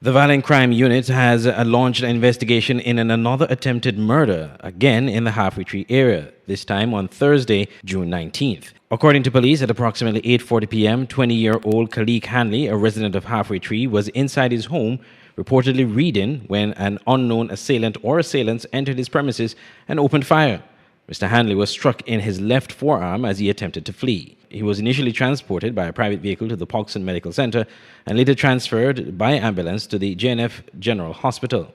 The Violent Crime Unit has launched an investigation in another attempted murder, again in the Halfway Tree area, this time on Thursday, June 19th. According to police, at approximately 8:40 p.m., 20-year-old Khalik Hanley, a resident of Halfway Tree, was inside his home, reportedly reading, when an unknown assailant or assailants entered his premises and opened fire. Mr. Hanley was struck in his left forearm as he attempted to flee. He was initially transported by a private vehicle to the Pogson Medical Center and later transferred by ambulance to the JNF General Hospital.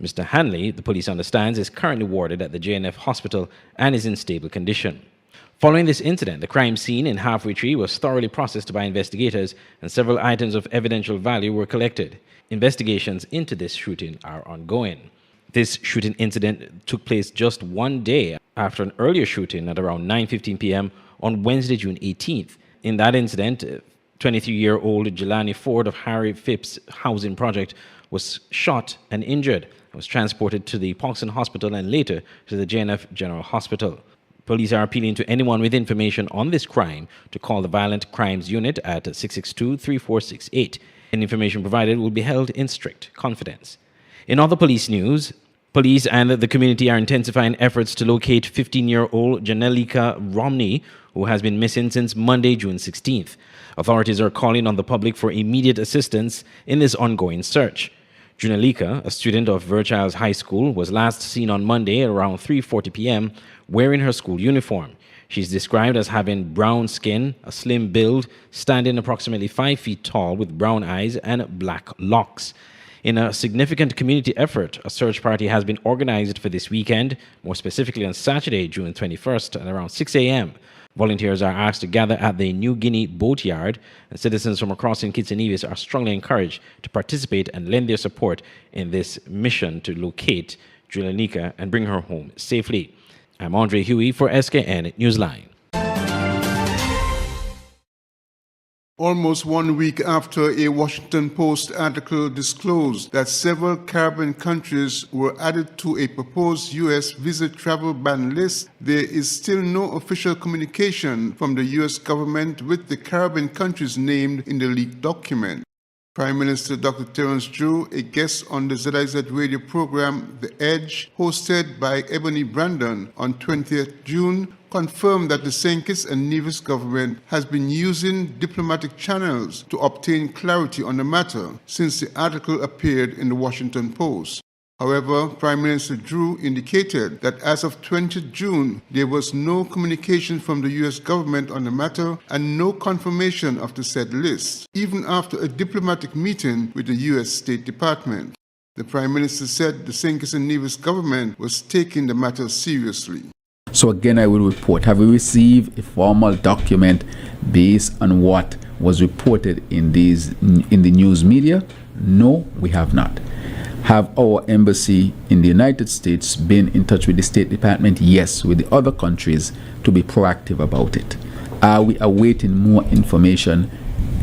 Mr. Hanley, the police understands, is currently warded at the JNF Hospital and is in stable condition. Following this incident, the crime scene in Halfway Tree was thoroughly processed by investigators and several items of evidential value were collected. Investigations into this shooting are ongoing. This shooting incident took place just one day after an earlier shooting at around 9:15 p.m. on Wednesday, June 18th. In that incident, 23-year-old Jelani Ford of Harry Phipps Housing Project was shot and injured and was transported to the Pogson Hospital and later to the JNF General Hospital. Police are appealing to anyone with information on this crime to call the Violent Crimes Unit at 662-3468. Any information provided will be held in strict confidence. In other police news, police and the community are intensifying efforts to locate 15-year-old Janelika Romney, who has been missing since Monday, June 16th. Authorities are calling on the public for immediate assistance in this ongoing search. Janelika, a student of Verchilds High School, was last seen on Monday at around 3:40 p.m. wearing her school uniform. She's described as having brown skin, a slim build, standing approximately 5 feet tall with brown eyes and black locks. In a significant community effort, a search party has been organized for this weekend, more specifically on Saturday, June 21st at around 6 a.m. Volunteers are asked to gather at the New Guinea Boatyard, and citizens from across St. Kitts and Nevis are strongly encouraged to participate and lend their support in this mission to locate Julianika and bring her home safely. I'm Andre Huey for SKN Newsline. Almost 1 week after a Washington Post article disclosed that several Caribbean countries were added to a proposed U.S. visa travel ban list, there is still no official communication from the U.S. government with the Caribbean countries named in the leaked document. Prime Minister Dr. Terence Drew, a guest on the ZIZ radio program The Edge, hosted by Ebony Brandon on 20th June, confirmed that the St. Kitts and Nevis government has been using diplomatic channels to obtain clarity on the matter since the article appeared in the Washington Post. However, Prime Minister Drew indicated that as of 20th June, there was no communication from the U.S. government on the matter and no confirmation of the said list, even after a diplomatic meeting with the U.S. State Department. The Prime Minister said the St. Kitts and Nevis government was taking the matter seriously. So again, I will report, have we received a formal document based on what was reported in the news media? No, we have not. Have our embassy in the United States been in touch with the State Department? Yes, with the other countries to be proactive about it. Are we awaiting more information?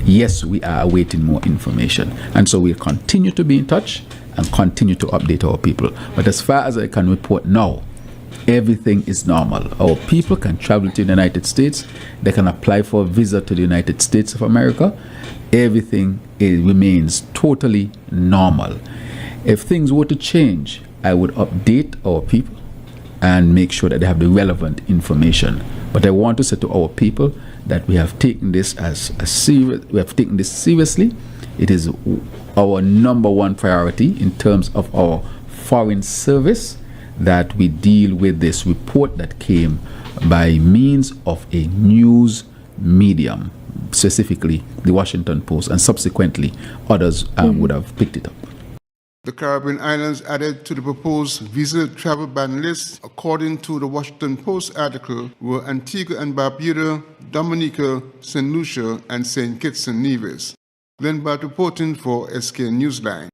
Yes, we are awaiting more information. And so we'll continue to be in touch and continue to update our people. But as far as I can report now, everything is normal. Our people can travel to the United States. They can apply for a visa to the United States of America. Everything remains totally normal. If things were to change, I would update our people and make sure that they have the relevant information. But I want to say to our people that we have taken this seriously. It is our number one priority in terms of our foreign service, that we deal with this report that came by means of a news medium, specifically the Washington Post, and subsequently others would have picked it up. The Caribbean islands added to the proposed visa travel ban list, according to the Washington Post article, were Antigua and Barbuda, Dominica, St. Lucia, and St. Kitts and Nevis. Glenn Bart reporting for SK Newsline.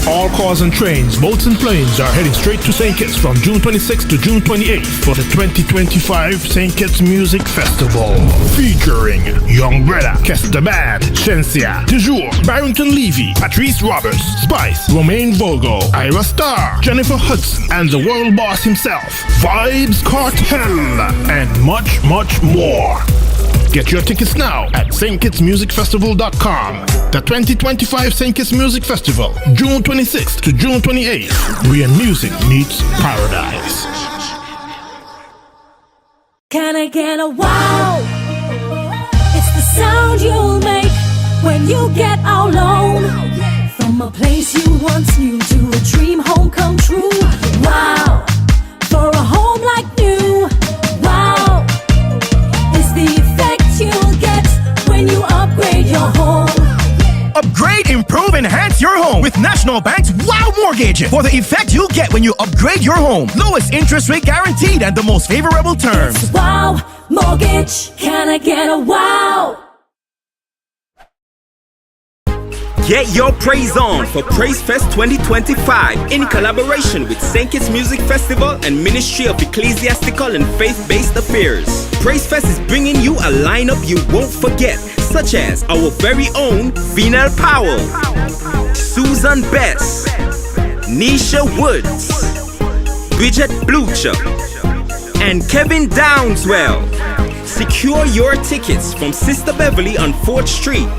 All cars and trains, boats and planes are heading straight to St. Kitts from June 26th to June 28th for the 2025 St. Kitts Music Festival. Featuring Young Breda, Kester Band, Shensia, Toujours, Barrington Levy, Patrice Roberts, Spice, Romaine Volgo, Ira Star, Jennifer Hudson, and the world boss himself, Vibes Cartel, and much, much more. Get your tickets now at StKittsMusicFestival.com. The 2025 St. Kitts Music Festival, June 26th to June 28th, where music meets paradise. Can I get a wow? It's the sound you'll make when you get out alone. From a place you once knew to a dream home come true. Wow, for a home like new. Wow, is the effect you'll get when you upgrade your home. Upgrade, improve, enhance your home with National Bank's Wow Mortgage. For the effect you'll get when you upgrade your home. Lowest interest rate guaranteed and the most favorable terms. It's Wow Mortgage. Can I get a wow? Get your praise on for Praise Fest 2025 in collaboration with St. Kitts Music Festival and Ministry of Ecclesiastical and Faith-Based Affairs. Praise Fest is bringing you a lineup you won't forget, such as our very own Venal Powell, Susan Bess, Nisha Woods, Bridget Blucher, and Kevin Downswell. Secure your tickets from Sister Beverly on 4th Street,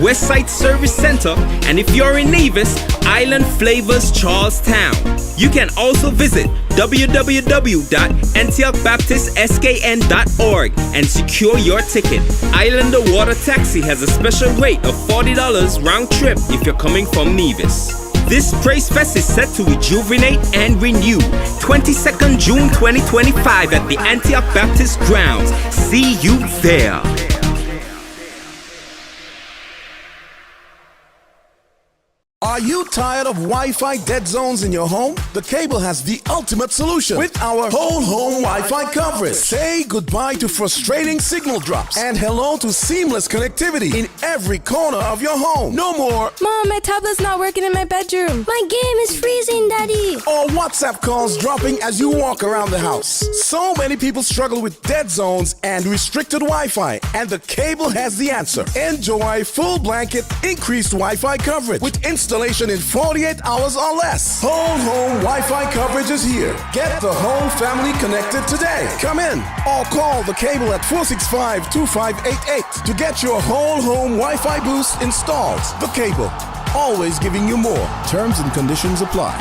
Westside Service Center, and if you're in Nevis, Island Flavors Charlestown. You can also visit www.antiochbaptistskn.org and secure your ticket. Islander Water Taxi has a special rate of $40 round trip if you're coming from Nevis. This Praise Fest is set to rejuvenate and renew. 22nd June 2025 at the Antioch Baptist Grounds. See you there. Are you tired of Wi-Fi dead zones in your home? The Cable has the ultimate solution with our whole home Wi-Fi coverage. Say goodbye to frustrating signal drops and hello to seamless connectivity in every corner of your home. No more Mom, my tablet's not working in my bedroom. My game is freezing, Daddy. or WhatsApp calls dropping as you walk around the house. So many people struggle with dead zones and restricted Wi-Fi, and the Cable has the answer. Enjoy full blanket increased Wi-Fi coverage with installation in 48 hours or less. Whole home Wi-Fi coverage is here. Get the whole family connected today. Come in or call the Cable at 465-2588 to get your whole home Wi-Fi boost installed. The Cable, always giving you more. Terms and conditions apply.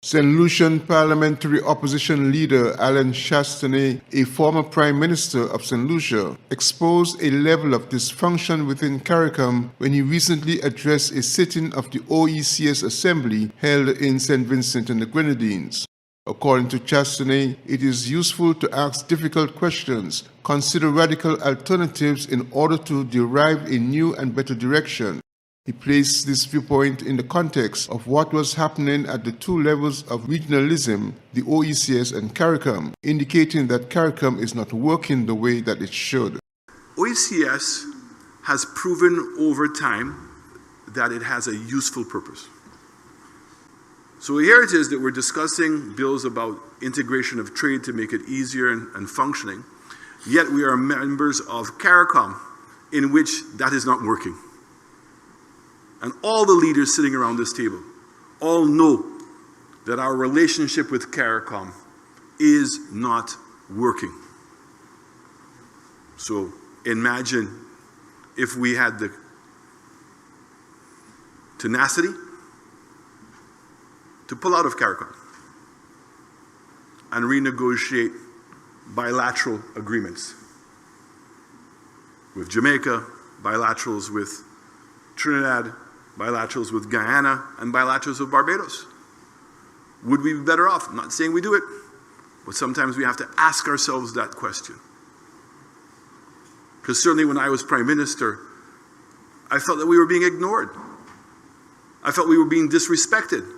St. Lucian parliamentary opposition leader Alan Chastanet, a former Prime Minister of St. Lucia, exposed a level of dysfunction within CARICOM when he recently addressed a sitting of the OECS Assembly held in St. Vincent and the Grenadines. According to Chastanet, it is useful to ask difficult questions, consider radical alternatives in order to derive a new and better direction. He placed this viewpoint in the context of what was happening at the two levels of regionalism, the OECS and CARICOM, indicating that CARICOM is not working the way that it should. OECS has proven over time that it has a useful purpose. So here it is that we're discussing bills about integration of trade to make it easier and functioning, yet we are members of CARICOM, in which that is not working. And all the leaders sitting around this table all know that our relationship with CARICOM is not working. So imagine if we had the tenacity to pull out of CARICOM and renegotiate bilateral agreements with Jamaica, bilaterals with Trinidad, bilaterals with Guyana, and bilaterals with Barbados. Would we be better off? I'm not saying we do it, but sometimes we have to ask ourselves that question. Because certainly when I was Prime Minister, I felt that we were being ignored. I felt we were being disrespected.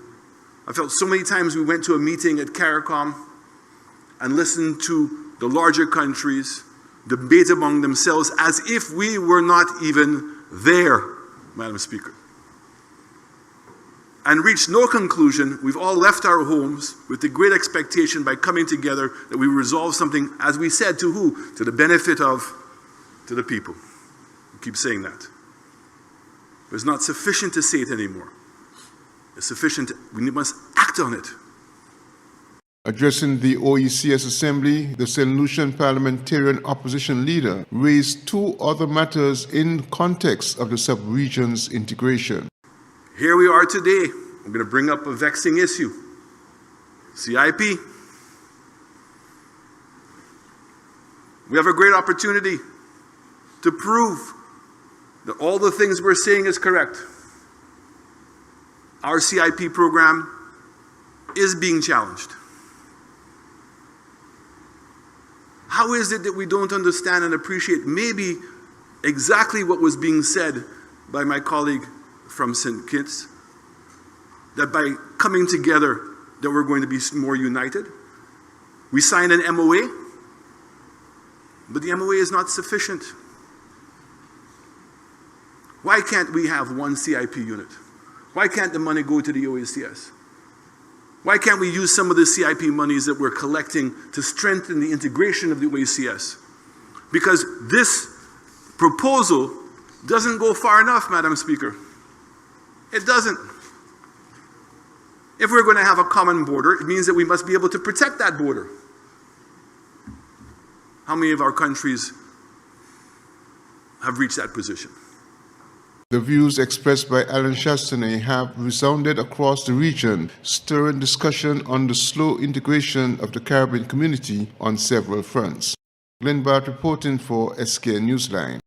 I felt so many times we went to a meeting at CARICOM and listened to the larger countries debate among themselves as if we were not even there, Madam Speaker. And reached no conclusion. We've all left our homes with the great expectation by coming together that we resolve something, as we said, to who? To the benefit of, to the people. We keep saying that. But it's not sufficient to say it anymore. It's sufficient, we must act on it. Addressing the OECS Assembly, the St. Lucian parliamentarian opposition leader raised two other matters in context of the sub-region's integration. Here we are today. I'm going to bring up a vexing issue. CIP. We have a great opportunity to prove that all the things we're saying is correct. Our CIP program is being challenged. How is it that we don't understand and appreciate maybe exactly what was being said by my colleague from St. Kitts, that by coming together that we're going to be more united? We signed an MOA, but the MOA is not sufficient. Why can't we have one CIP unit? Why can't the money go to the OECS? Why can't we use some of the CIP monies that we're collecting to strengthen the integration of the OECS? Because this proposal doesn't go far enough, Madam Speaker. It doesn't. If we're going to have a common border, it means that we must be able to protect that border. How many of our countries have reached that position? The views expressed by Alan Chastanet have resounded across the region, stirring discussion on the slow integration of the Caribbean community on several fronts. Glenn Bart reporting for SK Newsline.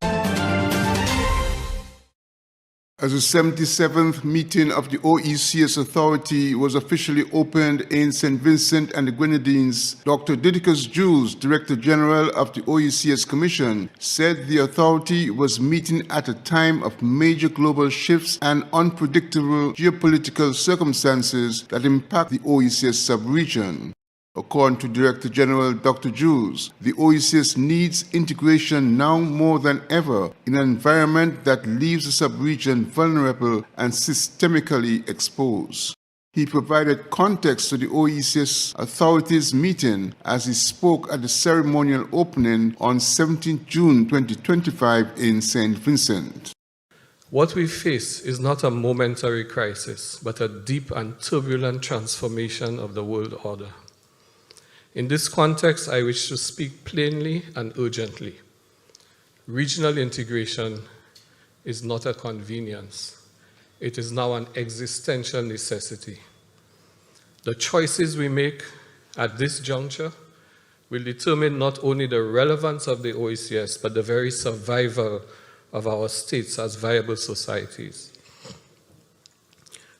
As the 77th meeting of the OECS Authority was officially opened in St. Vincent and the Grenadines, Dr. Didicus Jules, Director General of the OECS Commission, said the authority was meeting at a time of major global shifts and unpredictable geopolitical circumstances that impact the OECS sub-region. According to Director General Dr. Jules, the OECS needs integration now more than ever in an environment that leaves the sub-region vulnerable and systemically exposed. He provided context to the OECS authorities meeting as he spoke at the ceremonial opening on 17 June 2025 in St. Vincent. What we face is not a momentary crisis, but a deep and turbulent transformation of the world order. In this context, I wish to speak plainly and urgently. Regional integration is not a convenience. It is now an existential necessity. The choices we make at this juncture will determine not only the relevance of the OECS, but the very survival of our states as viable societies.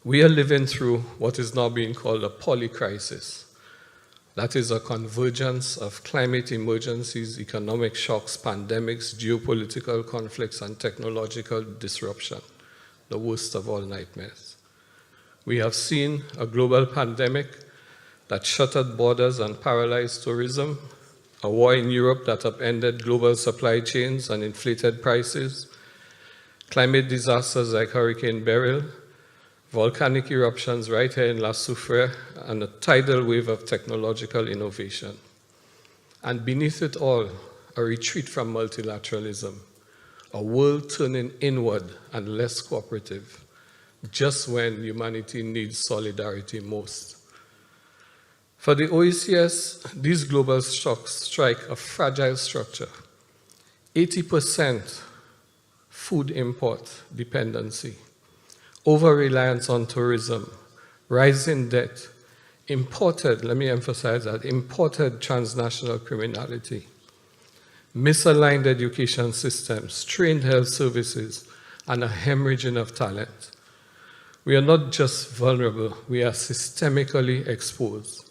We are living through what is now being called a polycrisis. That is a convergence of climate emergencies, economic shocks, pandemics, geopolitical conflicts, and technological disruption, the worst of all nightmares. We have seen a global pandemic that shuttered borders and paralyzed tourism, a war in Europe that upended global supply chains and inflated prices, climate disasters like Hurricane Beryl, volcanic eruptions right here in La Soufrière, and a tidal wave of technological innovation. And beneath it all, a retreat from multilateralism, a world turning inward and less cooperative, just when humanity needs solidarity most. For the OECS, these global shocks strike a fragile structure. 80% food import dependency, over-reliance on tourism, rising debt, imported, let me emphasize that, imported transnational criminality, misaligned education systems, strained health services, and a hemorrhaging of talent. We are not just vulnerable, we are systemically exposed.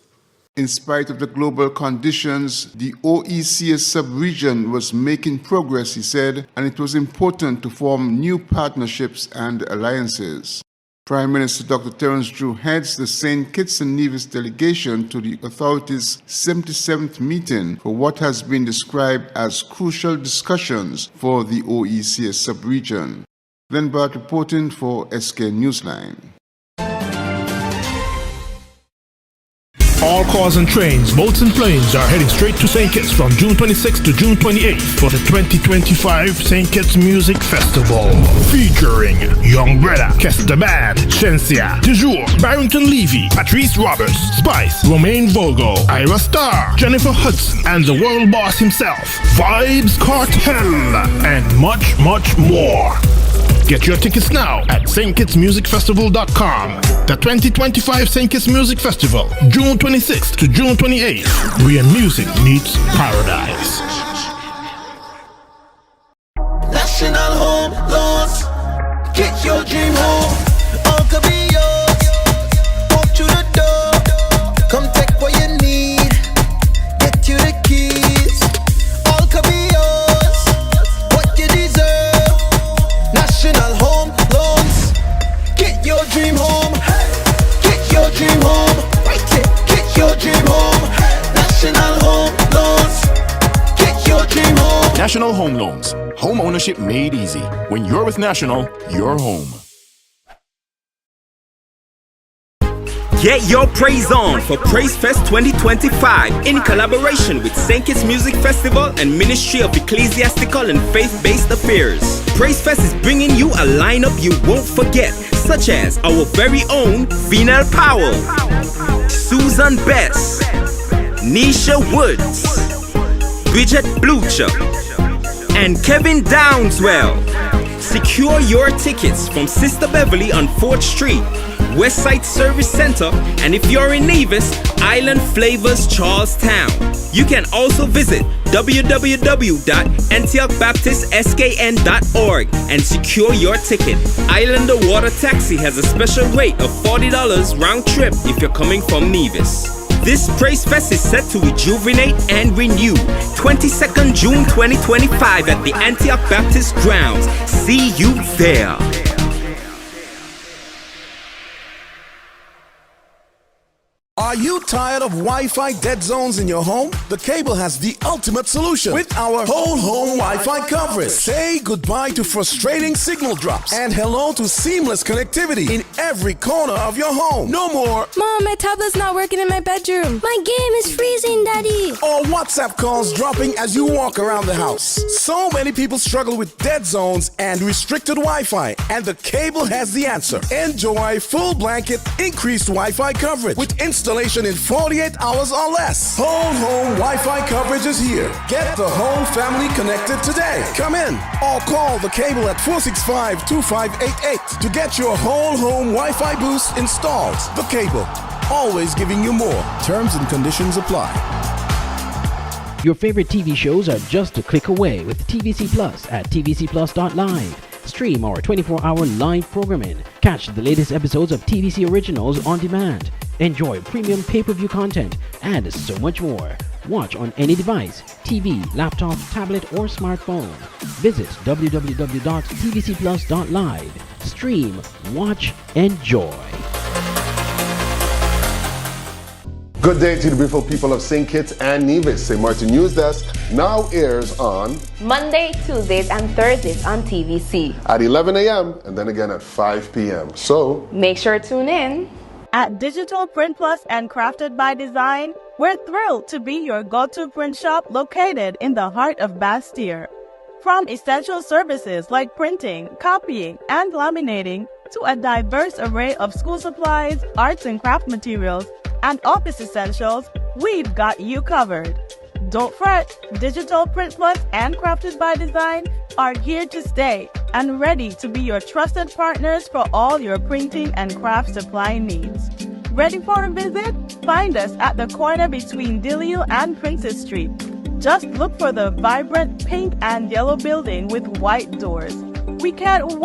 In spite of the global conditions, the OECS sub-region was making progress, he said, and it was important to form new partnerships and alliances. Prime Minister Dr. Terence Drew heads the St. Kitts and Nevis delegation to the authority's 77th meeting for what has been described as crucial discussions for the OECS sub-region. Glenn Bart reporting for SK Newsline. All cars and trains, boats and planes are heading straight to St. Kitts from June 26th to June 28th for the 2025 St. Kitts Music Festival. Featuring Young Brother, Kester Band, Shensia, Dejour, Barrington Levy, Patrice Roberts, Spice, Romaine Vogo, Ira Star, Jennifer Hudson, and the world boss himself, Vibes Cartel, and much, much more. Get your tickets now at stkitsmusicfestival.com. The 2025 St. Kitts Music Festival, June 26th to June 28th, where music meets paradise. National Home Loans. Get your dream home. All could be yours. Walk through the door. Come take what you need. Get you the keys. All could be yours. What you deserve. National Home Loans. Get your dream home. Get your dream home. Get your dream home. National Home Loans. Get your dream home. National Home Loans. Home ownership made easy. When you're with National, you're home. Get your praise on for Praise Fest 2025 in collaboration with St. Kitts Music Festival and Ministry of Ecclesiastical and Faith-Based Affairs. Praise Fest is bringing you a lineup you won't forget, such as our very own Venal Powell, Susan Bess, Nisha Woods, Bridget Blucher, and Kevin Downswell. Secure your tickets from Sister Beverly on 4th Street, Westside Service Center, and if you're in Nevis, Island Flavors Charlestown. You can also visit www.antiochbaptistskn.org and secure your ticket. Islander Water Taxi has a special rate of $40 round trip if you're coming from Nevis. This Praise Fest is set to rejuvenate and renew. 22nd June 2025 at the Antioch Baptist Grounds. See you there. Are you tired of Wi-Fi dead zones in your home? The Cable has the ultimate solution with our whole home Wi-Fi coverage. Say goodbye to frustrating signal drops and hello to seamless connectivity in every corner of your home. No more Mom, my tablet's not working in my bedroom. My game is freezing, Daddy. or WhatsApp calls dropping as you walk around the house. So many people struggle with dead zones and restricted Wi-Fi, and the Cable has the answer. Enjoy full blanket increased Wi-Fi coverage with installation in 48 hours or less. Whole home Wi-Fi coverage is here. Get the whole family connected today. Come in or call the Cable at 465-2588 to get your whole home Wi-Fi boost installed. The Cable, always giving you more. Terms and conditions apply. Your favorite TV shows are just a click away with TVC Plus at tvcplus.live. Stream our 24-hour live programming. Catch the latest episodes of TVC Originals on demand. Enjoy premium pay-per-view content and so much more. Watch on any device, TV, laptop, tablet, or smartphone. Visit www.tvcplus.live. Stream, watch, enjoy. Good day to the beautiful people of St. Kitts and Nevis. St. Martin News Desk now airs on Monday, Tuesdays, and Thursdays on TVC at 11 a.m. and then again at 5 p.m. So make sure to tune in. At Digital Print Plus and Crafted by Design, we're thrilled to be your go-to print shop located in the heart of Bastille. From essential services like printing, copying, and laminating to a diverse array of school supplies, arts and craft materials, and office essentials, we've got you covered. Don't fret, Digital Print Plus and Crafted by Design are here to stay and ready to be your trusted partners for all your printing and craft supply needs. Ready for a visit? Find us at the corner between Dillio and Princess Street. Just look for the vibrant pink and yellow building with white doors. We can't wait